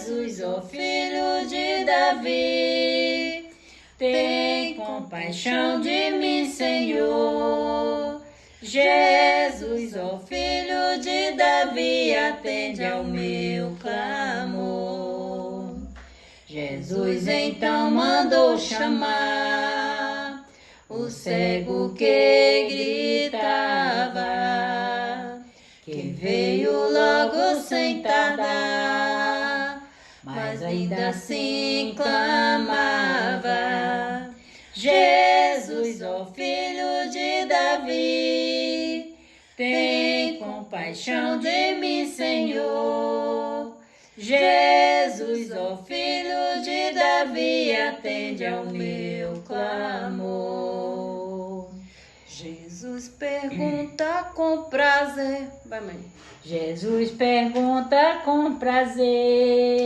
Jesus, ó filho de Davi, tem compaixão de mim, Senhor. Jesus, ó filho de Davi, atende ao meu clamor. Jesus então mandou chamar o cego que gritava, que veio logo sem tardar, mas ainda assim clamava: Jesus, ó filho de Davi, tem compaixão de mim, Senhor. Jesus, ó filho de Davi, atende ao meu clamor. Jesus pergunta com prazer. Vai, mãe. Jesus pergunta com prazer: